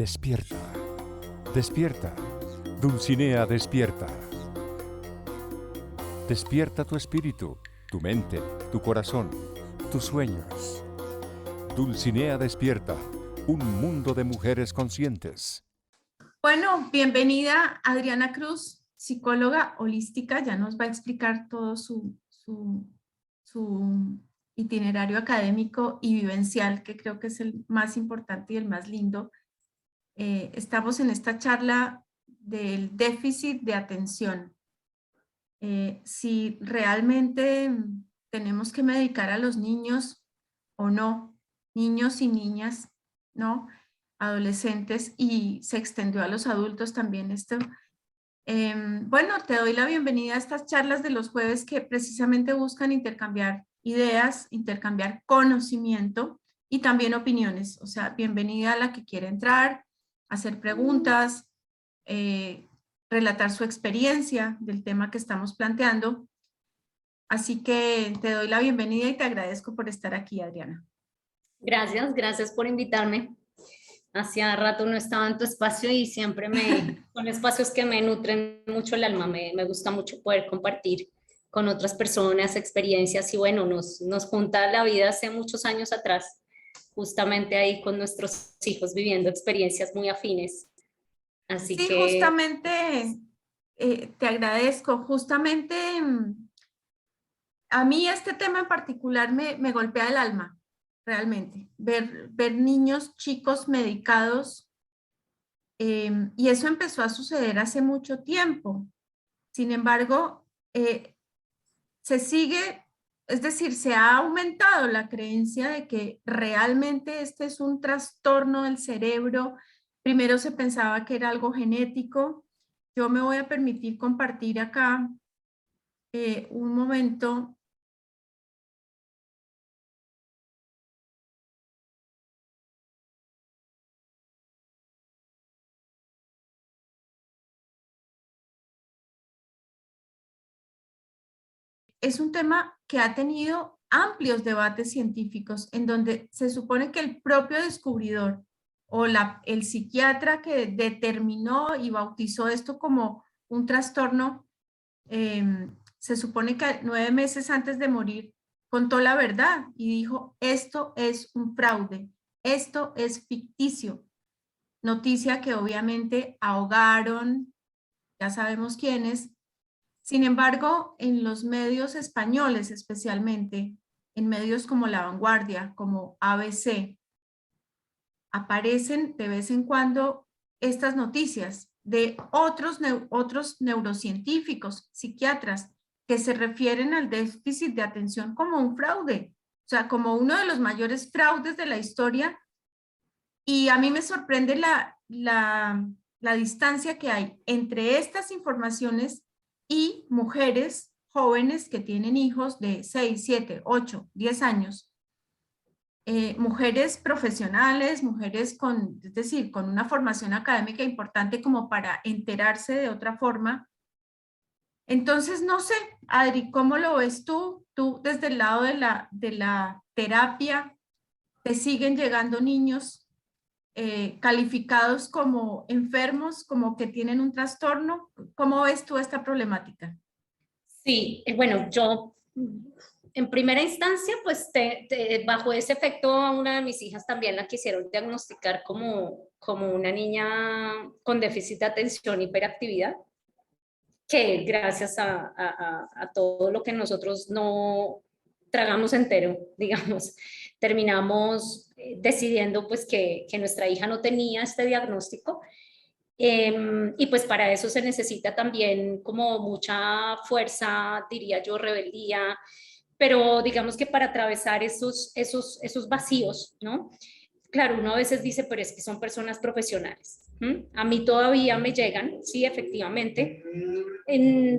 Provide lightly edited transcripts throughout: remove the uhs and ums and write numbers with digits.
Despierta, despierta, Dulcinea despierta. Despierta tu espíritu, tu mente, tu corazón, tus sueños. Dulcinea despierta, un mundo de mujeres conscientes. Bueno, bienvenida Adriana Cruz, psicóloga holística, ya nos va a explicar todo su itinerario académico y vivencial, que creo que es el más importante y el más lindo. Estamos en esta charla del déficit de atención. Si realmente tenemos que medicar a los niños o no, niños y niñas, ¿no? Adolescentes, y se extendió a los adultos también esto. Bueno, te doy la bienvenida a estas charlas de los jueves que precisamente buscan intercambiar ideas, intercambiar conocimiento y también opiniones. O sea, bienvenida a la que quiere entrar, hacer preguntas, relatar su experiencia del tema que estamos planteando. Así que te doy la bienvenida y te agradezco por estar aquí, Adriana. Gracias por invitarme. Hacía rato no estaba en tu espacio y siempre son espacios que me nutren mucho el alma. Me gusta mucho poder compartir con otras personas experiencias y bueno, nos junta la vida hace muchos años atrás, justamente ahí con nuestros hijos viviendo experiencias muy afines. Así sí, que... justamente te agradezco. Justamente a mí este tema en particular me golpea el alma, realmente. Ver niños chicos medicados, y eso empezó a suceder hace mucho tiempo. Sin embargo, se sigue, es decir, se ha aumentado la creencia de que realmente este es un trastorno del cerebro. Primero se pensaba que era algo genético. Yo me voy a permitir compartir acá un momento. Es un tema que ha tenido amplios debates científicos en donde se supone que el propio descubridor o el psiquiatra que determinó y bautizó esto como un trastorno, se supone que 9 meses antes de morir contó la verdad y dijo, esto es un fraude, esto es ficticio. Noticia que obviamente ahogaron, ya sabemos quiénes. Sin embargo, en los medios españoles especialmente, en medios como La Vanguardia, como ABC, aparecen de vez en cuando estas noticias de otros neurocientíficos, psiquiatras, que se refieren al déficit de atención como un fraude, o sea, como uno de los mayores fraudes de la historia. Y a mí me sorprende la distancia que hay entre estas informaciones y mujeres jóvenes que tienen hijos de 6, 7, 8, 10 años. Mujeres profesionales, mujeres es decir, con una formación académica importante como para enterarse de otra forma. Entonces, no sé, Adri, ¿cómo lo ves tú? Tú desde el lado de la terapia, ¿te siguen llegando niños calificados como enfermos, como que tienen un trastorno? ¿Cómo ves tú esta problemática? Sí, bueno, yo en primera instancia, pues bajo ese efecto a una de mis hijas también la quisieron diagnosticar como una niña con déficit de atención, hiperactividad, que gracias a todo lo que nosotros no tragamos entero, digamos, terminamos decidiendo pues que nuestra hija no tenía este diagnóstico. Y pues para eso se necesita también como mucha fuerza, diría yo, rebeldía, pero digamos que para atravesar esos vacíos, ¿no? Claro, uno a veces dice, pero es que son personas profesionales. A mí todavía me llegan, sí, efectivamente.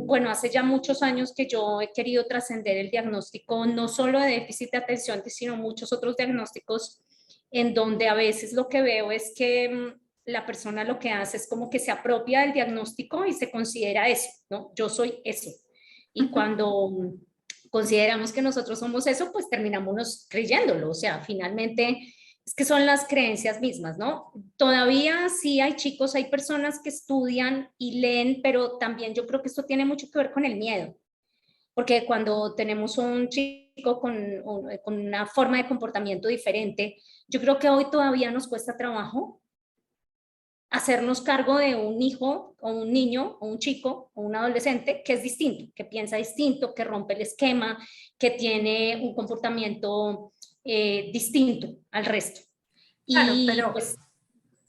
Bueno, hace ya muchos años que yo he querido trascender el diagnóstico, no solo de déficit de atención, sino muchos otros diagnósticos, en donde a veces lo que veo es que la persona lo que hace es como que se apropia del diagnóstico y se considera eso, ¿no? Yo soy eso. Y cuando consideramos que nosotros somos eso, pues terminamos creyéndolo. O sea, finalmente Es que son las creencias mismas, ¿no? Todavía sí hay chicos, hay personas que estudian y leen, pero también yo creo que esto tiene mucho que ver con el miedo, porque cuando tenemos un chico con una forma de comportamiento diferente, yo creo que hoy todavía nos cuesta trabajo hacernos cargo de un hijo o un niño o un chico o un adolescente que es distinto, que piensa distinto, que rompe el esquema, que tiene un comportamiento distinto al resto. Claro, Y pero pues,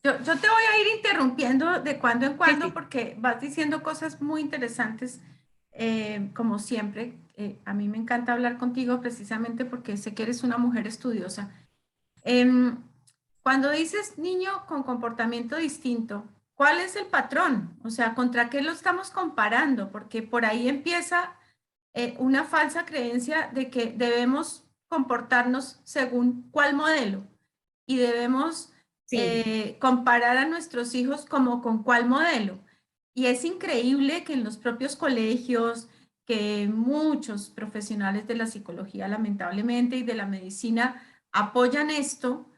yo te voy a ir interrumpiendo de cuando en sí, cuando sí, porque vas diciendo cosas muy interesantes, como siempre. A mí me encanta hablar contigo precisamente porque sé que eres una mujer estudiosa. Em, Cuando dices niño con comportamiento distinto, ¿cuál es el patrón? O sea, ¿contra qué lo estamos comparando? Porque por ahí empieza una falsa creencia de que debemos comportarnos según cuál modelo y debemos sí, comparar a nuestros hijos como con cuál modelo. Y es increíble que en los propios colegios, que muchos profesionales de la psicología, lamentablemente, y de la medicina apoyan esto,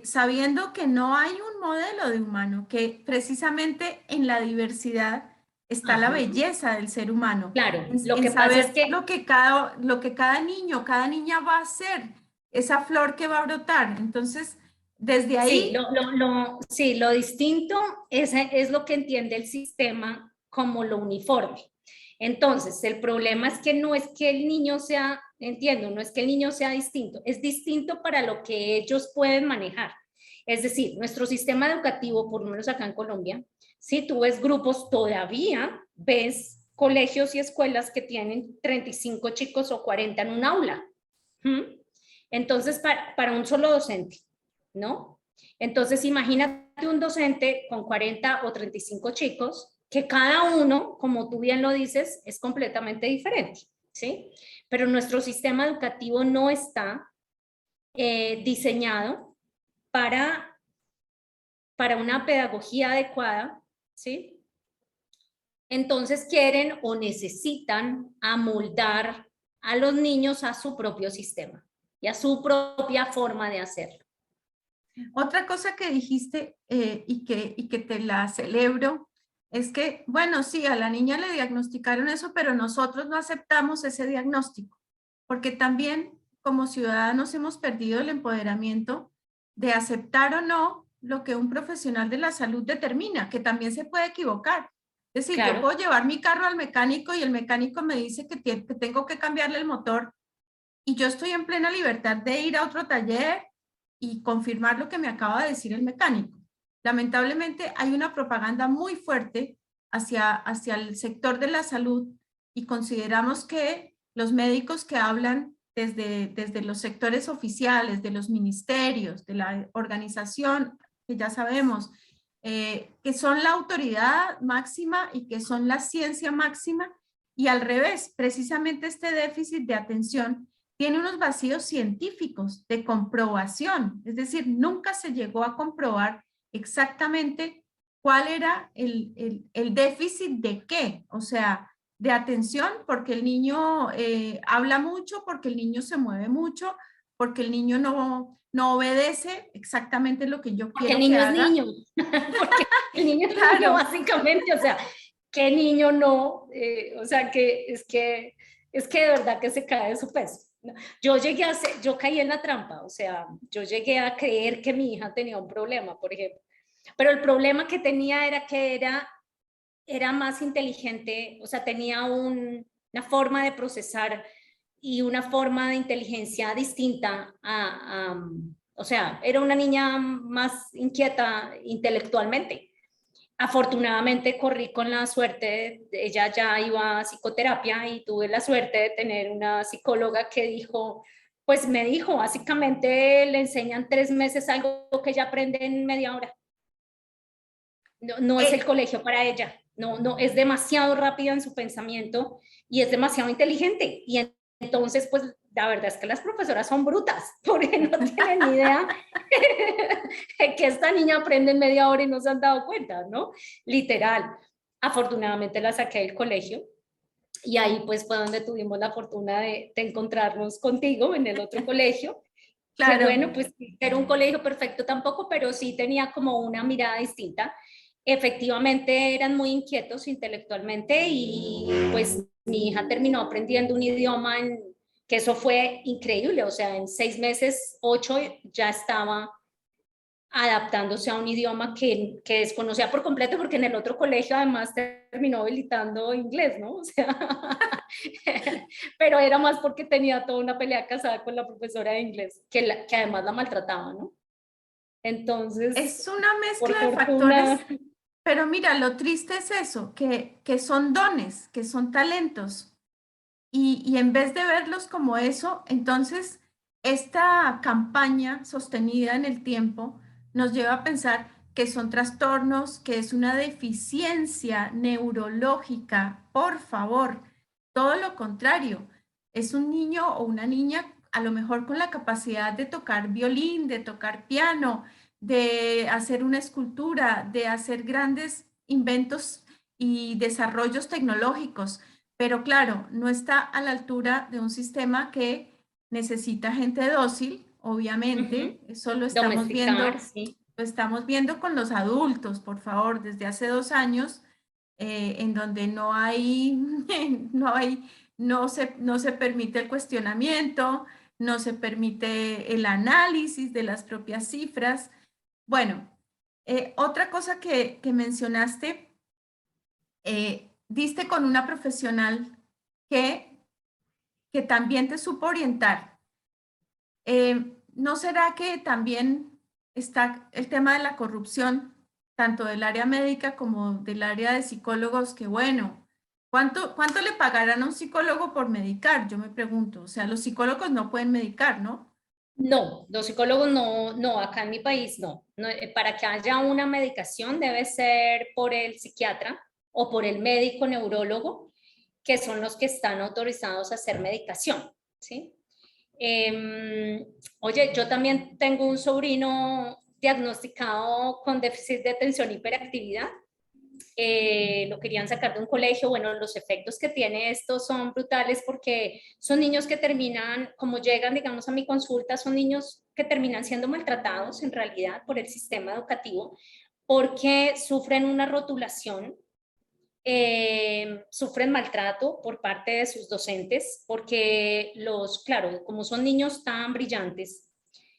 sabiendo que no hay un modelo de humano, que precisamente en la diversidad está la ajá, belleza del ser humano, claro. Lo en que pasa es saber que lo que cada niño, cada niña va a ser, esa flor que va a brotar. Entonces, desde sí, ahí, sí, lo distinto es lo que entiende el sistema como lo uniforme. Entonces, el problema es que no es que el niño sea, entiendo, no es que el niño sea distinto, es distinto para lo que ellos pueden manejar. Es decir, nuestro sistema educativo, por lo menos acá en Colombia, si tú ves grupos, todavía ves colegios y escuelas que tienen 35 chicos o 40 en un aula. ¿Mm? Entonces, para un solo docente, ¿no? Entonces, imagínate un docente con 40 o 35 chicos, que cada uno, como tú bien lo dices, es completamente diferente, ¿sí? Pero nuestro sistema educativo no está diseñado para, para una pedagogía adecuada, ¿sí? Entonces quieren o necesitan amoldar a los niños a su propio sistema y a su propia forma de hacerlo. otra cosa que dijiste y que te la celebro es que, bueno, sí, a la niña le diagnosticaron eso, pero nosotros no aceptamos ese diagnóstico, porque también como ciudadanos hemos perdido el empoderamiento de aceptar o no lo que un profesional de la salud determina, que también se puede equivocar. Es decir, yo Claro, puedo llevar mi carro al mecánico y el mecánico me dice que tengo que cambiarle el motor y yo estoy en plena libertad de ir a otro taller y confirmar lo que me acaba de decir el mecánico. Lamentablemente hay una propaganda muy fuerte hacia el sector de la salud y consideramos que los médicos que hablan desde los sectores oficiales, de los ministerios, de la organización, que ya sabemos, que son la autoridad máxima y que son la ciencia máxima, y al revés, precisamente este déficit de atención tiene unos vacíos científicos de comprobación, es decir, nunca se llegó a comprobar exactamente cuál era el déficit de qué, o sea, de atención, porque el niño habla mucho, porque el niño se mueve mucho, porque el niño no obedece exactamente lo que yo porque el quiero que niño es haga. niño, porque el niño es niño Claro, básicamente, o sea, ¿qué niño no? O sea, es que de verdad que se cae de su peso. Yo caí en la trampa, o sea, yo llegué a creer que mi hija tenía un problema, por ejemplo, pero el problema que tenía era que era más inteligente, o sea, tenía una forma de procesar y una forma de inteligencia distinta o sea, era una niña más inquieta intelectualmente. Afortunadamente corrí con la suerte, ella ya iba a psicoterapia y tuve la suerte de tener una psicóloga que dijo, pues me dijo, básicamente le enseñan 3 meses algo que ella aprende en media hora. No, no es el eh, colegio para ella, no, es demasiado rápida en su pensamiento y es demasiado inteligente. Y entonces, pues la verdad es que las profesoras son brutas, porque no tienen ni idea que esta niña aprende en media hora y no se han dado cuenta, ¿no? Literal. Afortunadamente la saqué del colegio y ahí pues fue donde tuvimos la fortuna de encontrarnos contigo en el otro colegio Que Claro, bueno, pues era un colegio perfecto tampoco, pero sí tenía como una mirada distinta. Efectivamente eran muy inquietos intelectualmente y pues mi hija terminó aprendiendo un idioma que eso fue increíble, o sea, en 6 meses, 8, ya estaba adaptándose a un idioma que desconocía por completo, porque en el otro colegio además terminó habilitando inglés, ¿no? O sea, pero era más porque tenía toda una pelea casada con la profesora de inglés, que además la maltrataba, ¿no? Entonces, es una mezcla por de factores, fortuna, pero mira, lo triste es eso, que son dones, que son talentos. Y en vez de verlos como eso, entonces esta campaña sostenida en el tiempo nos lleva a pensar que son trastornos, que es una deficiencia neurológica. Por favor, todo lo contrario. Es un niño o una niña a lo mejor con la capacidad de tocar violín, de tocar piano, de hacer una escultura, de hacer grandes inventos y desarrollos tecnológicos, pero claro, no está a la altura de un sistema que necesita gente dócil, obviamente. Eso domesticar, sí. lo estamos viendo con los adultos, por favor, desde hace 2 años, en donde no hay, no hay, no se permite el cuestionamiento, no se permite el análisis de las propias cifras. Bueno, otra cosa que mencionaste, diste con una profesional que, que también te supo orientar. ¿No será que también está el tema de la corrupción, tanto del área médica como del área de psicólogos, que bueno, ¿cuánto le pagarán a un psicólogo por medicar? Yo me pregunto, o sea, los psicólogos no pueden medicar, ¿no? No, los psicólogos no, no, acá en mi país no. No, para que haya una medicación debe ser por el psiquiatra o por el médico neurólogo, que son los que están autorizados a hacer medicación, ¿sí? Oye, yo también tengo un sobrino diagnosticado con déficit de atención e hiperactividad. Lo querían sacar de un colegio. Bueno, los efectos que tiene esto son brutales porque son niños que terminan, como llegan, digamos, a mi consulta, son niños que terminan siendo maltratados en realidad por el sistema educativo porque sufren una rotulación, sufren maltrato por parte de sus docentes, porque claro, como son niños tan brillantes,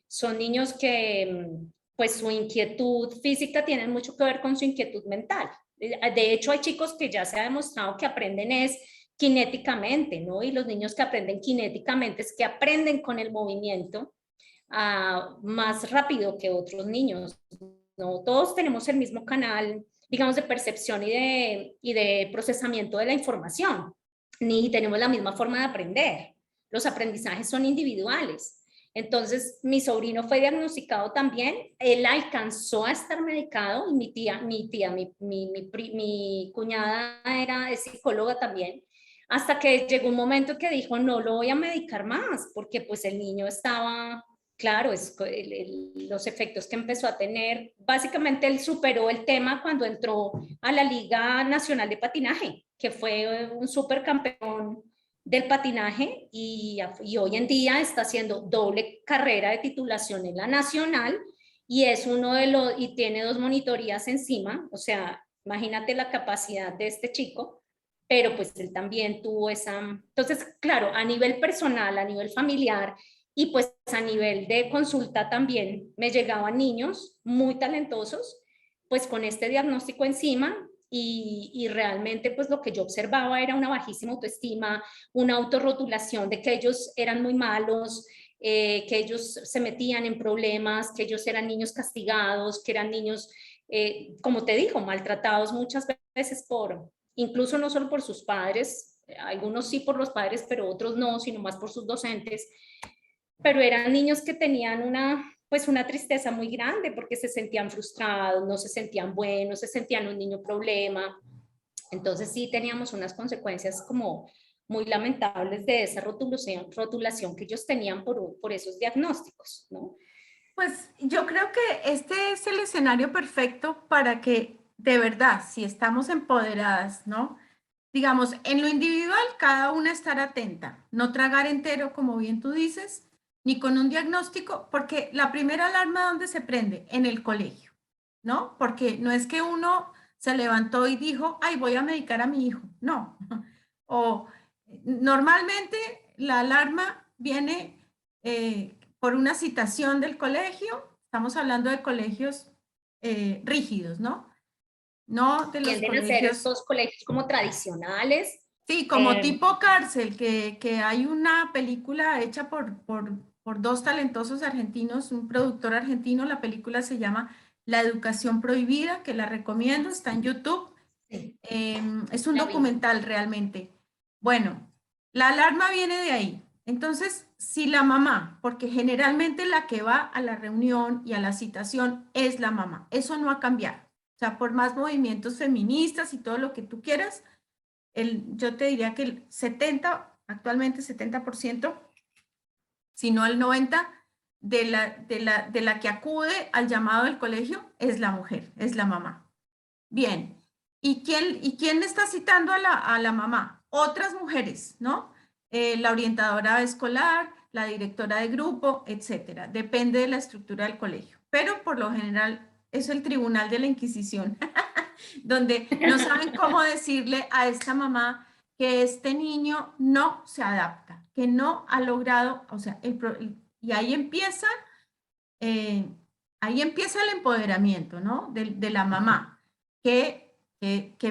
son niños que pues su inquietud física tiene mucho que ver con su inquietud mental. De hecho, hay chicos que ya se ha demostrado que aprenden es cinéticamente, ¿no? Y los niños que aprenden cinéticamente es que aprenden con el movimiento más rápido que otros niños, ¿no? Todos tenemos el mismo canal, digamos, de percepción y de procesamiento de la información, ni tenemos la misma forma de aprender. Los aprendizajes son individuales. Entonces, mi sobrino fue diagnosticado también, él alcanzó a estar medicado y mi cuñada era psicóloga también, hasta que llegó un momento que dijo, no lo voy a medicar más, porque pues el niño estaba, claro, los efectos que empezó a tener, básicamente él superó el tema cuando entró a la Liga Nacional de Patinaje, que fue un supercampeón del patinaje y hoy en día está haciendo doble carrera de titulación en la nacional y es uno de los, y tiene 2 monitorías encima, o sea, imagínate la capacidad de este chico, pero pues él también tuvo esa, entonces, claro, a nivel personal, a nivel familiar y pues a nivel de consulta también me llegaban niños muy talentosos, pues con este diagnóstico encima y realmente pues lo que yo observaba era una bajísima autoestima, una autorrotulación de que ellos eran muy malos, que ellos se metían en problemas, que ellos eran niños castigados, que eran niños, como te digo, maltratados muchas veces incluso no solo por sus padres, algunos sí por los padres, pero otros no, sino más por sus docentes, pero eran niños que tenían pues una tristeza muy grande porque se sentían frustrados, no se sentían buenos, se sentían un niño problema. Entonces sí teníamos unas consecuencias como muy lamentables de esa rotulación que ellos tenían por esos diagnósticos, ¿no? Pues yo creo que este es el escenario perfecto para que de verdad, si estamos empoderadas, ¿no? Digamos, en lo individual, cada una estar atenta, no tragar entero, como bien tú dices, ni con un diagnóstico, porque la primera alarma, ¿dónde se prende? En el colegio, ¿no? Porque no es que uno se levantó y dijo, ay, voy a medicar a mi hijo, no. O normalmente la alarma viene por una citación del colegio, estamos hablando de colegios rígidos, ¿no? No de los Tienden a ser colegios. estos colegios como tradicionales. Sí, como eh, tipo cárcel, que hay una película hecha por dos talentosos argentinos, un productor argentino, la película se llama La Educación Prohibida, que la recomiendo, está en YouTube. sí, Es un la vi. documental realmente. Bueno, la alarma viene de ahí. Entonces, si la mamá, porque generalmente la que va a la reunión y a la citación es la mamá, eso no ha cambiado. O sea, por más movimientos feministas y todo lo que tú quieras, yo te diría que el 70, actualmente 70%, si no el 90%, de la que acude al llamado del colegio es la mujer, es la mamá. Bien, ¿y quién está citando a la mamá? Otras mujeres, ¿no? La orientadora escolar, la directora de grupo, etcétera. Depende de la estructura del colegio. Pero por lo general es el tribunal de la Inquisición, donde no saben cómo decirle a esta mamá que este niño no se adapta, que no ha logrado, o sea, y eh, ahí empieza el empoderamiento, ¿no? De la mamá, que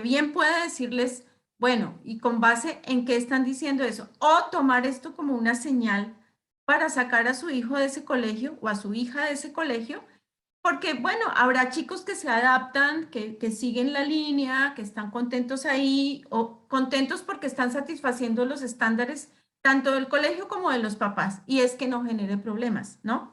bien puede decirles, bueno, y con base en qué están diciendo eso, o tomar esto como una señal para sacar a su hijo de ese colegio o a su hija de ese colegio, porque, bueno, habrá chicos que se adaptan, que siguen la línea, que están contentos ahí, o contentos porque están satisfaciendo los estándares tanto del colegio como de los papás, y es que no genere problemas, ¿no?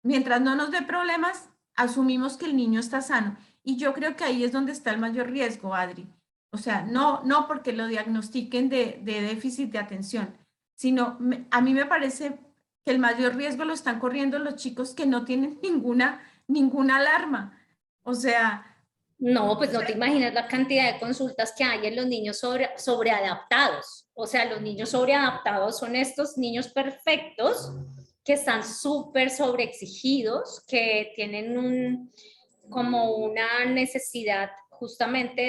Mientras no nos dé problemas, asumimos que el niño está sano. Y yo creo que ahí es donde está el mayor riesgo, Adri. O sea, no porque lo diagnostiquen de déficit de atención, sino a mí me parece que el mayor riesgo lo están corriendo los chicos que no tienen ninguna alarma. O sea, No, pues no te imaginas la cantidad de consultas que hay en los niños sobreadaptados. O sea, los niños sobreadaptados son estos niños perfectos que están súper sobreexigidos, que tienen como una necesidad justamente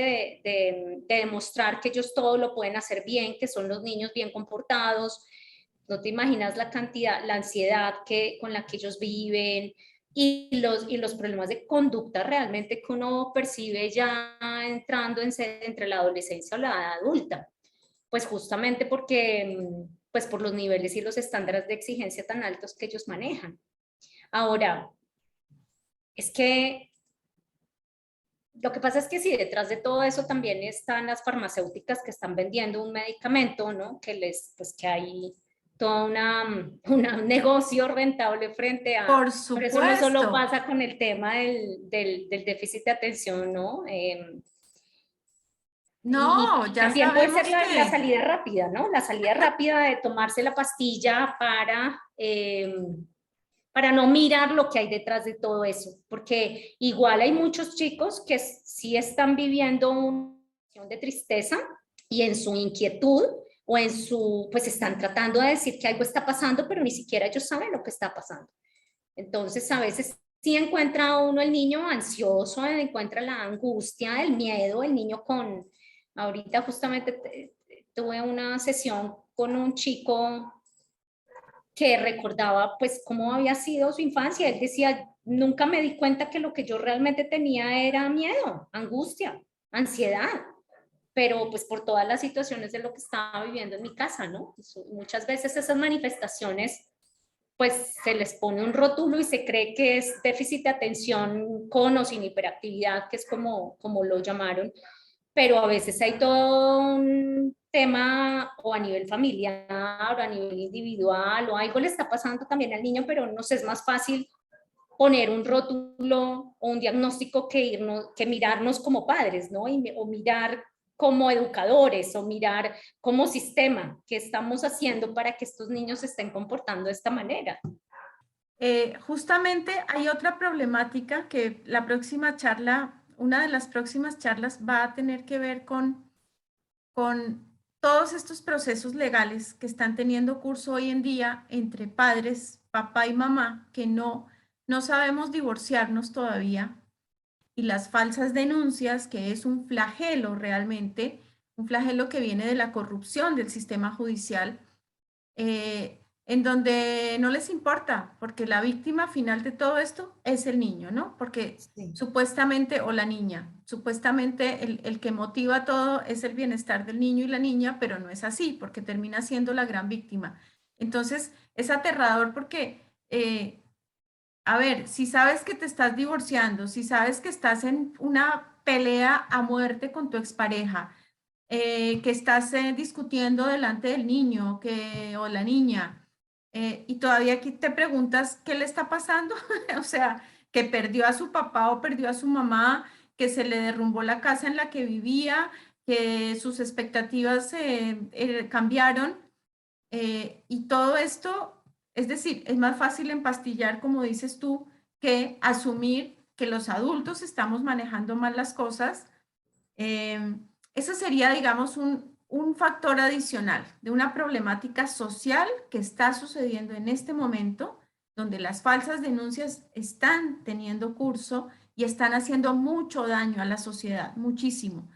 de demostrar que ellos todo lo pueden hacer bien, que son los niños bien comportados. No te imaginas la cantidad, la ansiedad con la que ellos viven, y los problemas de conducta realmente que uno percibe ya entrando entre la adolescencia o la edad adulta, pues justamente porque, pues por los niveles y los estándares de exigencia tan altos que ellos manejan. Ahora, es que lo que pasa es que sí, detrás de todo eso también están las farmacéuticas que están vendiendo un medicamento, ¿no? Pues que hay todo un negocio rentable frente a. por Por eso no solo supuesto. pasa con el tema del déficit de atención, ¿no? Y No, ya también puede ser sabemos la que salida rápida, ¿no? La salida rápida de tomarse la pastilla para no mirar lo que hay detrás de todo eso, porque igual hay muchos chicos que sí están viviendo una situación de tristeza y en su inquietud o pues están tratando de decir que algo está pasando, pero ni siquiera ellos saben lo que está pasando. Entonces, a veces sí encuentra uno el niño ansioso, encuentra la angustia, el miedo, el niño ahorita justamente tuve una sesión con un chico que recordaba pues cómo había sido su infancia. Él decía, nunca me di cuenta que lo que yo realmente tenía era miedo, angustia, ansiedad, pero pues por todas las situaciones de lo que estaba viviendo en mi casa, ¿no? Muchas veces esas manifestaciones pues se les pone un rótulo y se cree que es déficit de atención con o sin hiperactividad, que es como lo llamaron, pero a veces hay todo un tema o a nivel familiar o a nivel individual o algo le está pasando también al niño, pero nos es más fácil poner un rótulo o un diagnóstico que mirarnos como padres, ¿no? O mirar como educadores o mirar como sistema qué estamos haciendo para que estos niños se estén comportando de esta manera. justamente hay otra problemática que la próxima charla, una de las próximas charlas va a tener que ver con todos estos procesos legales que están teniendo curso hoy en día entre padres papá y mamá, que no sabemos divorciarnos todavía, y las falsas denuncias, que es un flagelo realmente, un flagelo que viene de la corrupción del sistema judicial, en donde no les importa, porque la víctima final de todo esto es el niño, ¿no? Porque Sí. supuestamente, o la niña, supuestamente el que motiva todo es el bienestar del niño y la niña, pero no es así, porque termina siendo la gran víctima. Entonces, es aterrador porque, a ver, si sabes que te estás divorciando, si sabes que estás en una pelea a muerte con tu expareja, que estás discutiendo delante del niño o la niña, y todavía aquí te preguntas qué le está pasando, o sea, que perdió a su papá o perdió a su mamá, que se le derrumbó la casa en la que vivía, que sus expectativas cambiaron, y todo esto, es decir, es más fácil empastillar, como dices tú, que asumir que los adultos estamos manejando mal las cosas. Eso sería, digamos, un factor adicional de una problemática social que está sucediendo en este momento, donde las falsas denuncias están teniendo curso y están haciendo mucho daño a la sociedad, muchísimo.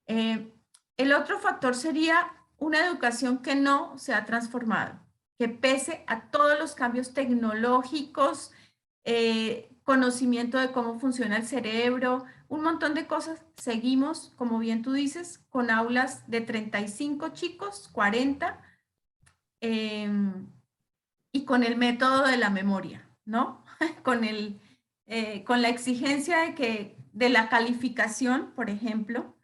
Eh, el otro factor sería una educación que no se ha transformado, que pese a todos los cambios tecnológicos, conocimiento de cómo funciona el cerebro, un montón de cosas, seguimos, como bien tú dices, con aulas de 35 chicos, 40, eh, y con el método de la memoria, ¿no? Con con la exigencia de la calificación, por ejemplo.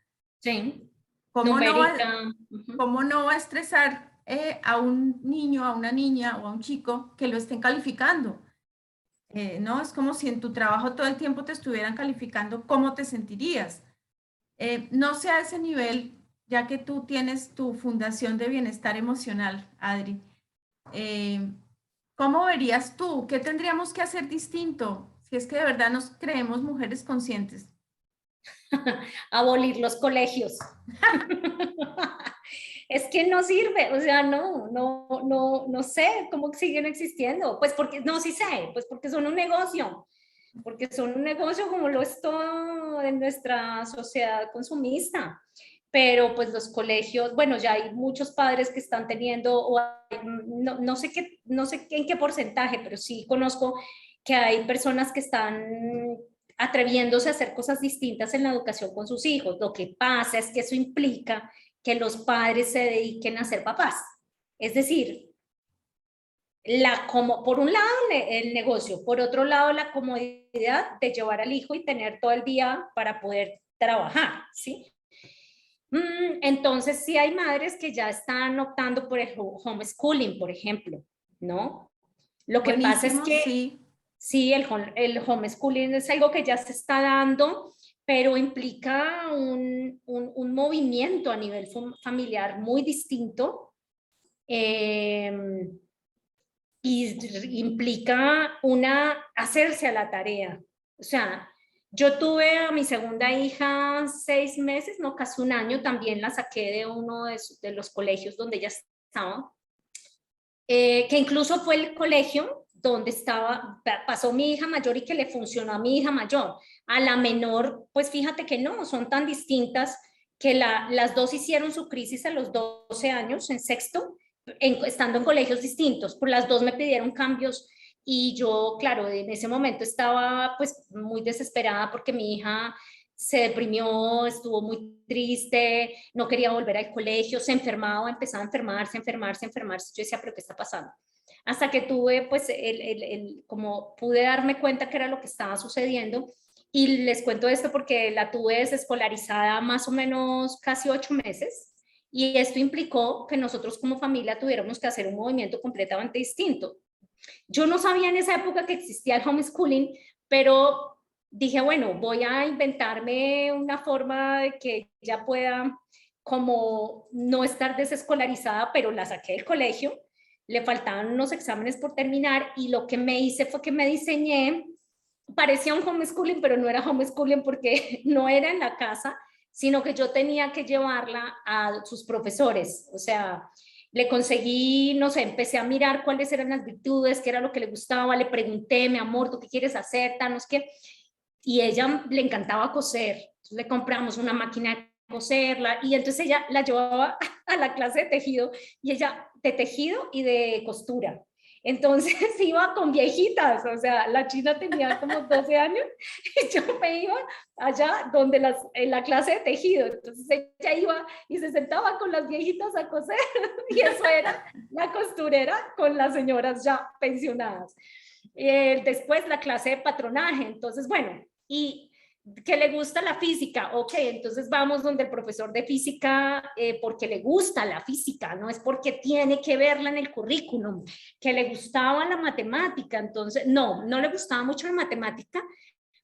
Sí, ¿Cómo no va, numérica. Ujú. cómo no va a estresar a un niño, a una niña o a un chico que lo estén calificando? ¿No? Es como si en tu trabajo todo el tiempo te estuvieran calificando, ¿cómo te sentirías? No sé a ese nivel, ya que tú tienes tu fundación de bienestar emocional, Adri. eh, ¿Cómo verías tú? ¿Qué tendríamos que hacer distinto si es que de verdad nos creemos mujeres conscientes? Abolir los colegios. Es que no sirve, o sea, no sé cómo siguen existiendo. Pues porque, no, sí sé, pues porque son un negocio, porque son un negocio como lo es todo en nuestra sociedad consumista. Pero pues los colegios, bueno, ya hay muchos padres que están teniendo, no sé qué, no sé en qué porcentaje, pero sí conozco que hay personas que están atreviéndose a hacer cosas distintas en la educación con sus hijos. Lo que pasa es que eso implica que los padres se dediquen a ser papás. Es decir, como por un lado el negocio, por otro lado la comodidad de llevar al hijo y tener todo el día para poder trabajar, ¿sí? Entonces sí hay madres que ya están optando por el homeschooling, por ejemplo, ¿no? Lo que pasa es Buenísimo, que sí. sí, el homeschooling es algo que ya se está dando, pero implica un movimiento a nivel familiar muy distinto, y implica hacerse a la tarea. O sea, yo tuve a mi segunda hija 6 meses, no, casi un año, también la saqué de uno de los colegios donde ella estaba, que incluso fue el colegio donde pasó mi hija mayor y que le funcionó a mi hija mayor. A la menor, pues fíjate que no, son tan distintas que las dos hicieron su crisis a los 12 años, en sexto, estando en colegios distintos. Por las dos me pidieron cambios y yo, claro, en ese momento estaba pues muy desesperada porque mi hija se deprimió, estuvo muy triste, no quería volver al colegio, se enfermaba, empezaba a enfermarse. Yo decía, pero ¿qué está pasando? Hasta que tuve, pues, como pude darme cuenta que era lo que estaba sucediendo. Y les cuento esto porque la tuve desescolarizada más o menos casi 8 meses. Y esto implicó que nosotros como familia tuviéramos que hacer un movimiento completamente distinto. Yo no sabía en esa época que existía el homeschooling, pero dije, bueno, voy a inventarme una forma de que ella pueda como no estar desescolarizada, pero la saqué del colegio, le faltaban unos exámenes por terminar y lo que me hice fue que me diseñé, parecía un homeschooling, pero no era homeschooling porque no era en la casa, sino que yo tenía que llevarla a sus profesores, o sea, le conseguí, no sé, empecé a mirar cuáles eran las virtudes, qué era lo que le gustaba, le pregunté, mi amor, ¿tú qué quieres hacer? Tal, no sé qué. Y ella le encantaba coser. Entonces le compramos una máquina de coserla y entonces ella la llevaba a la clase de tejido y ella de tejido y de costura. Entonces iba con viejitas, o sea, la china tenía como 12 años y yo me iba allá donde en la clase de tejido. Entonces ella iba y se sentaba con las viejitas a coser y eso era la costurera con las señoras ya pensionadas. Después la clase de patronaje. Entonces, bueno, y que le gusta la física, ok, entonces vamos donde el profesor de física porque le gusta la física, no es porque tiene que verla en el currículum, que le gustaba la matemática, entonces no le gustaba mucho la matemática,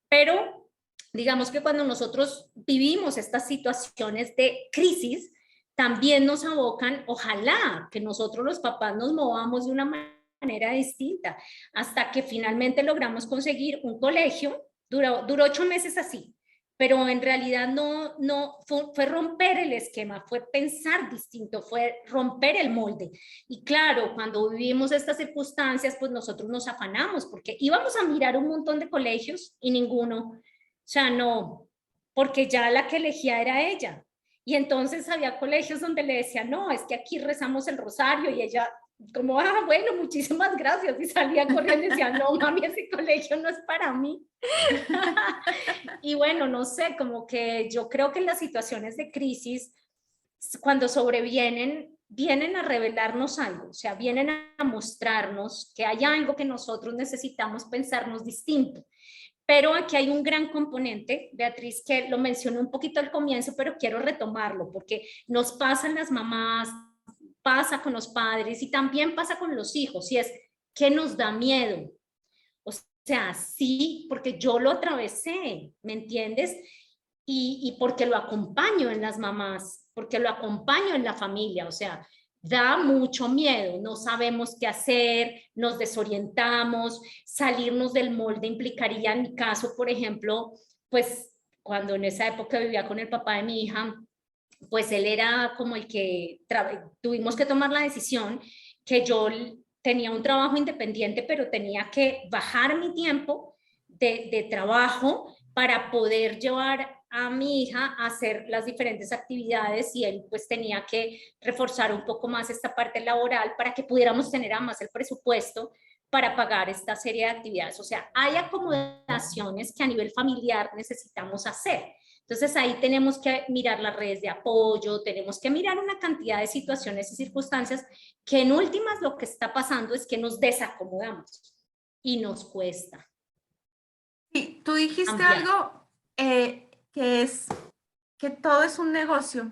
pero digamos que cuando nosotros vivimos estas situaciones de crisis, también nos abocan, ojalá que nosotros los papás nos movamos de una manera distinta, hasta que finalmente logramos conseguir un colegio. Duró 8 meses así, pero en realidad no fue romper el esquema, fue pensar distinto, fue romper el molde. Y claro, cuando vivimos estas circunstancias, pues nosotros nos afanamos, porque íbamos a mirar un montón de colegios y ninguno, o sea, no, porque ya la que elegía era ella. Y entonces había colegios donde le decía, no, es que aquí rezamos el rosario, y ella como, bueno, muchísimas gracias, y salía corriendo y decía, no, mami, ese colegio no es para mí. Y bueno, no sé, como que yo creo que en las situaciones de crisis, cuando sobrevienen, vienen a revelarnos algo, o sea, vienen a mostrarnos que hay algo que nosotros necesitamos pensarnos distinto. Pero aquí hay un gran componente, Beatriz, que lo mencioné un poquito al comienzo, pero quiero retomarlo, porque nos pasan las mamás, pasa con los padres y también pasa con los hijos, y es que nos da miedo. O sea, sí, porque yo lo atravesé, ¿me entiendes? Y porque lo acompaño en las mamás, porque lo acompaño en la familia, o sea, da mucho miedo, no sabemos qué hacer, nos desorientamos, salirnos del molde implicaría, en mi caso, por ejemplo, pues cuando en esa época vivía con el papá de mi hija, pues él era como el que tuvimos que tomar la decisión que yo tenía un trabajo independiente, pero tenía que bajar mi tiempo de trabajo para poder llevar a mi hija a hacer las diferentes actividades, y él pues tenía que reforzar un poco más esta parte laboral para que pudiéramos tener además el presupuesto para pagar esta serie de actividades. O sea, hay acomodaciones que a nivel familiar necesitamos hacer. Entonces ahí tenemos que mirar las redes de apoyo, tenemos que mirar una cantidad de situaciones y circunstancias que en últimas lo que está pasando es que nos desacomodamos y nos cuesta. Sí, tú dijiste cambiar. algo que es que todo es un negocio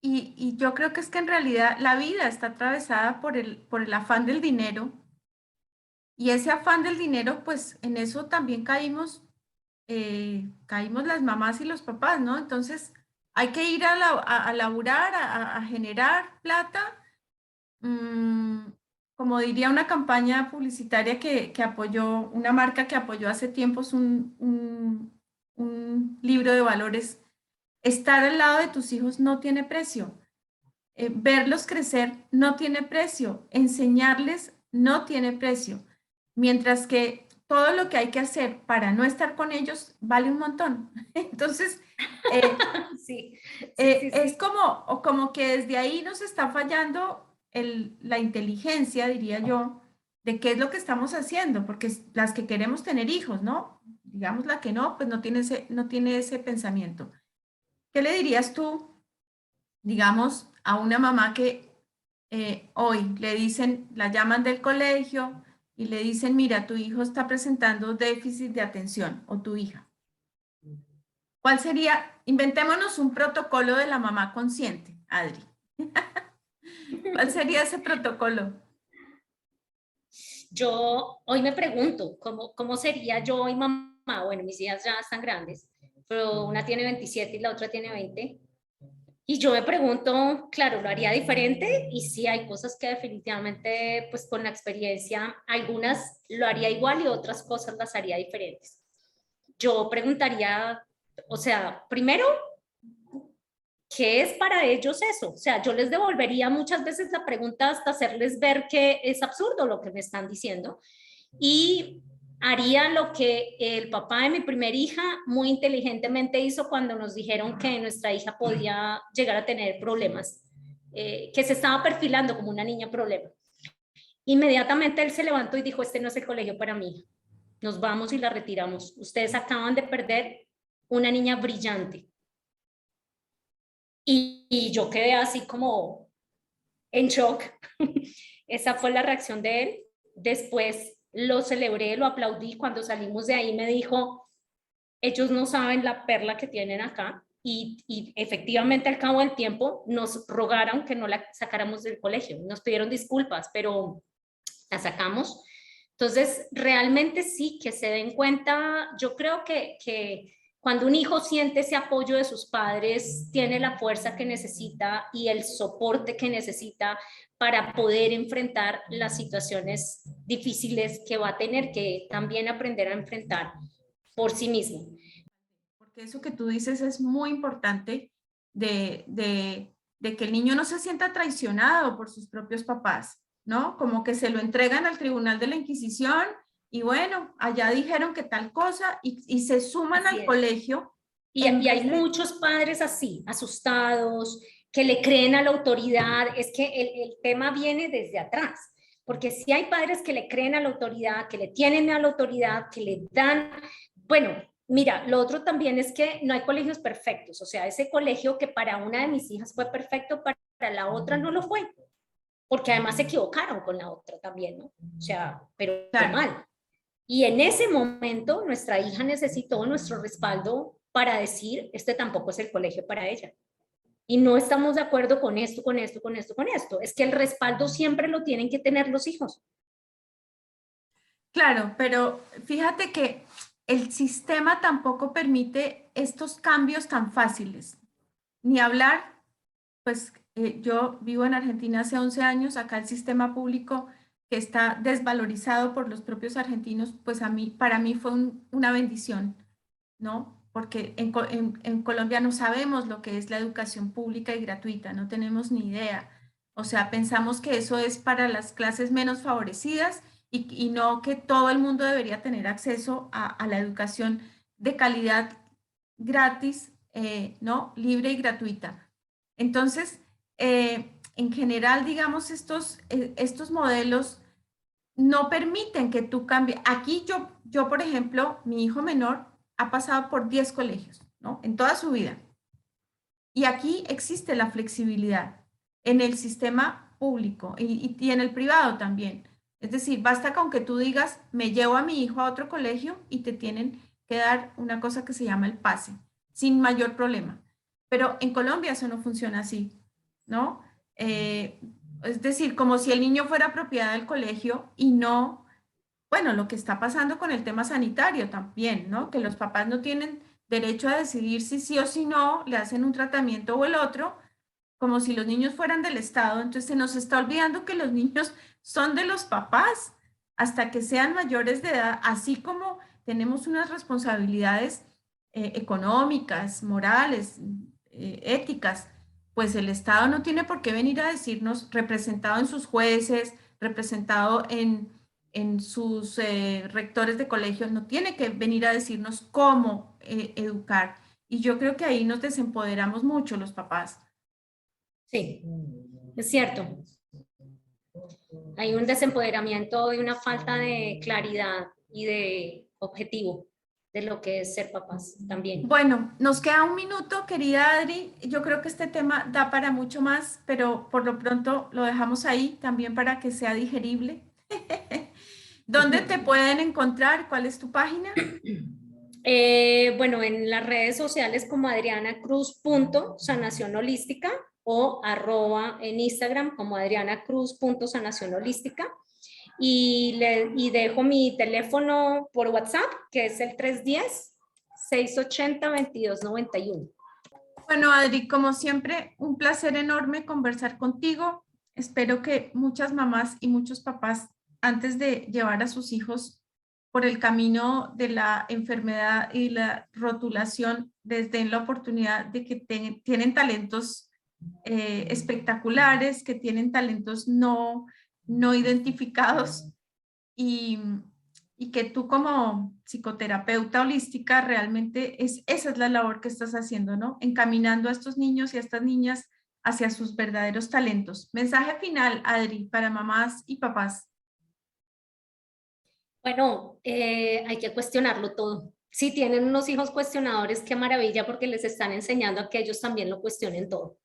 y yo creo que es que en realidad la vida está atravesada por el afán del dinero, y ese afán del dinero, pues en eso también caímos las mamás y los papás, ¿no? Entonces hay que ir a laburar, a generar plata. Como diría una campaña publicitaria que apoyó, una marca que apoyó hace tiempos un libro de valores: estar al lado de tus hijos no tiene precio. Verlos crecer no tiene precio. Enseñarles no tiene precio. Mientras que todo lo que hay que hacer para no estar con ellos vale un montón. Entonces, Sí, es como que desde ahí nos está fallando la inteligencia, diría yo, de qué es lo que estamos haciendo, porque las que queremos tener hijos, ¿no? Digamos la que no, pues no tiene ese pensamiento. ¿Qué le dirías tú, digamos, a una mamá que hoy le dicen, la llaman del colegio y le dicen, mira, tu hijo está presentando déficit de atención, o tu hija? ¿Cuál sería? Inventémonos un protocolo de la mamá consciente, Adri. ¿Cuál sería ese protocolo? Yo hoy me pregunto, ¿cómo sería yo hoy mamá? Bueno, mis hijas ya están grandes, pero una tiene 27 y la otra tiene 20. Y yo me pregunto, claro, ¿lo haría diferente? Y sí, hay cosas que definitivamente, pues con la experiencia, algunas lo haría igual y otras cosas las haría diferentes. Yo preguntaría, o sea, primero, ¿qué es para ellos eso? O sea, yo les devolvería muchas veces la pregunta hasta hacerles ver que es absurdo lo que me están diciendo. Y haría lo que el papá de mi primera hija muy inteligentemente hizo cuando nos dijeron que nuestra hija podía llegar a tener problemas, que se estaba perfilando como una niña problema. Inmediatamente él se levantó y dijo, este no es el colegio para mi hija. Nos vamos y la retiramos. Ustedes acaban de perder una niña brillante. Y yo quedé así como en shock. Esa fue la reacción de él. Después lo celebré, lo aplaudí. Cuando salimos de ahí me dijo, ellos no saben la perla que tienen acá. Y efectivamente al cabo del tiempo nos rogaron que no la sacáramos del colegio. Nos pidieron disculpas, pero la sacamos. Entonces, realmente sí, que se den cuenta, yo creo que cuando un hijo siente ese apoyo de sus padres, tiene la fuerza que necesita y el soporte que necesita para poder enfrentar las situaciones difíciles que va a tener que también aprender a enfrentar por sí mismo. Porque eso que tú dices es muy importante de que el niño no se sienta traicionado por sus propios papás, ¿no? Como que se lo entregan al tribunal de la Inquisición y bueno, allá dijeron que tal cosa y se suman Así al es. colegio. Y hay muchos padres así, asustados, que le creen a la autoridad. Es que el tema viene desde atrás, porque si hay padres que le creen a la autoridad, que le tienen a la autoridad, que le dan, bueno, mira, lo otro también es que no hay colegios perfectos, o sea, ese colegio que para una de mis hijas fue perfecto, para la otra no lo fue, porque además se equivocaron con la otra también, ¿no? O sea, pero Claro. mal. Y en ese momento nuestra hija necesitó nuestro respaldo para decir, este tampoco es el colegio para ella. Y no estamos de acuerdo con esto, con esto, con esto, con esto. Es que el respaldo siempre lo tienen que tener los hijos. Claro, pero fíjate que el sistema tampoco permite estos cambios tan fáciles. Ni hablar, pues yo vivo en Argentina hace 11 años, acá el sistema público que está desvalorizado por los propios argentinos, pues para mí fue una bendición, ¿no? Porque en Colombia no sabemos lo que es la educación pública y gratuita, no tenemos ni idea. O sea, pensamos que eso es para las clases menos favorecidas y no que todo el mundo debería tener acceso a la educación de calidad gratis, ¿no? Libre y gratuita. Entonces, en general, digamos, estos modelos no permiten que tú cambies. Aquí yo, por ejemplo, mi hijo menor ha pasado por 10 colegios, ¿no? En toda su vida. Y aquí existe la flexibilidad en el sistema público y en el privado también. Es decir, basta con que tú digas, me llevo a mi hijo a otro colegio y te tienen que dar una cosa que se llama el pase, sin mayor problema. Pero en Colombia eso no funciona así, ¿no? Es decir, como si el niño fuera propiedad del colegio y no, bueno, lo que está pasando con el tema sanitario también, ¿no? Que los papás no tienen derecho a decidir si sí o si no, le hacen un tratamiento o el otro, como si los niños fueran del Estado. Entonces se nos está olvidando que los niños son de los papás hasta que sean mayores de edad, así como tenemos unas responsabilidades económicas, morales, éticas, pues el Estado no tiene por qué venir a decirnos, representado en sus jueces, representado en sus rectores de colegios, no tiene que venir a decirnos cómo educar. Y yo creo que ahí nos desempoderamos mucho los papás. Sí, es cierto. Hay un desempoderamiento y una falta de claridad y de objetivo de lo que es ser papás también. Bueno, nos queda un minuto, querida Adri. Yo creo que este tema da para mucho más, pero por lo pronto lo dejamos ahí también para que sea digerible. ¿Dónde te pueden encontrar? ¿Cuál es tu página? Bueno, en las redes sociales como Adriana Cruz.sanación holística o en Instagram como Adriana Cruz.sanación holística. Y dejo mi teléfono por WhatsApp, que es el 310-680-2291. Bueno, Adri, como siempre, un placer enorme conversar contigo. Espero que muchas mamás y muchos papás, antes de llevar a sus hijos por el camino de la enfermedad y la rotulación, les den la oportunidad de que tienen talentos espectaculares, que tienen talentos no identificados y que tú como psicoterapeuta holística realmente esa es la labor que estás haciendo, ¿no? Encaminando a estos niños y a estas niñas hacia sus verdaderos talentos. Mensaje final, Adri, para mamás y papás. Bueno, hay que cuestionarlo todo. Si tienen unos hijos cuestionadores, qué maravilla porque les están enseñando a que ellos también lo cuestionen todo.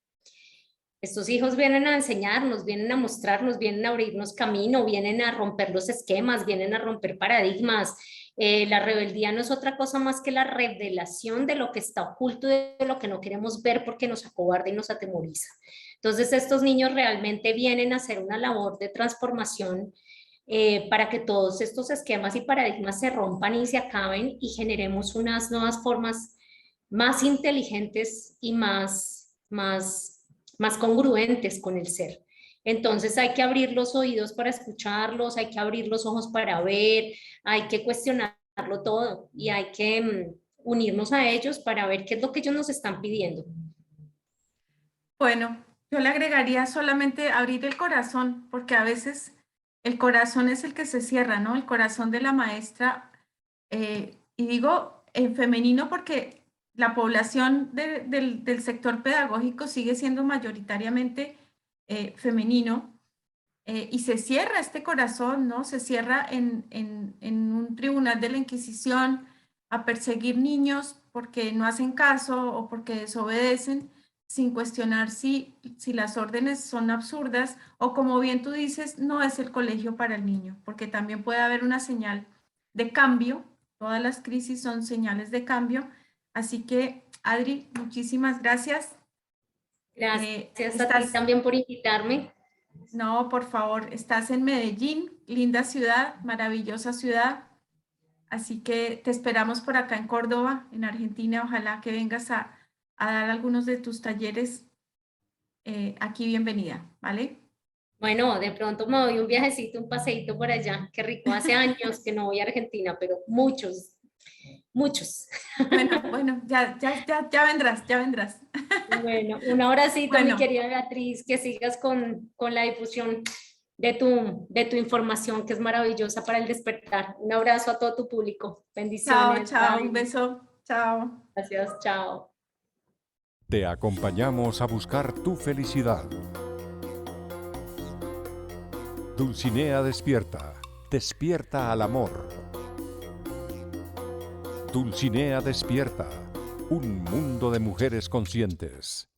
Estos hijos vienen a enseñarnos, vienen a mostrarnos, vienen a abrirnos camino, vienen a romper los esquemas, vienen a romper paradigmas. La rebeldía no es otra cosa más que la revelación de lo que está oculto, de lo que no queremos ver porque nos acobarda y nos atemoriza. Entonces, estos niños realmente vienen a hacer una labor de transformación para que todos estos esquemas y paradigmas se rompan y se acaben y generemos unas nuevas formas más inteligentes y más congruentes con el ser. Entonces hay que abrir los oídos para escucharlos, hay que abrir los ojos para ver, hay que cuestionarlo todo y hay que unirnos a ellos para ver qué es lo que ellos nos están pidiendo. Bueno, yo le agregaría solamente abrir el corazón, porque a veces el corazón es el que se cierra, ¿no? El corazón de la maestra, y digo en femenino porque la población del sector pedagógico sigue siendo mayoritariamente femenino, y se cierra este corazón, ¿no? Se cierra en un tribunal de la Inquisición a perseguir niños porque no hacen caso o porque desobedecen, sin cuestionar si las órdenes son absurdas o, como bien tú dices, no es el colegio para el niño, porque también puede haber una señal de cambio. Todas las crisis son señales de cambio. Así que, Adri, muchísimas gracias. Gracias a ti también por invitarme. No, por favor, estás en Medellín, linda ciudad, maravillosa ciudad. Así que te esperamos por acá en Córdoba, en Argentina. Ojalá que vengas a dar algunos de tus talleres. Aquí bienvenida, ¿vale? Bueno, de pronto me doy un viajecito, un paseíto por allá. Qué rico. Hace años que no voy a Argentina, pero muchos, muchos. Bueno, ya vendrás, ya vendrás. Bueno, un abracito, Bueno, mi querida Beatriz, que sigas con la difusión de tu información, que es maravillosa para el despertar. Un abrazo a todo tu público. Bendiciones. chao, un Bye. beso, chao. Gracias, chao. Te acompañamos a buscar tu felicidad. Dulcinea despierta, despierta al amor. Dulcinea despierta, un mundo de mujeres conscientes.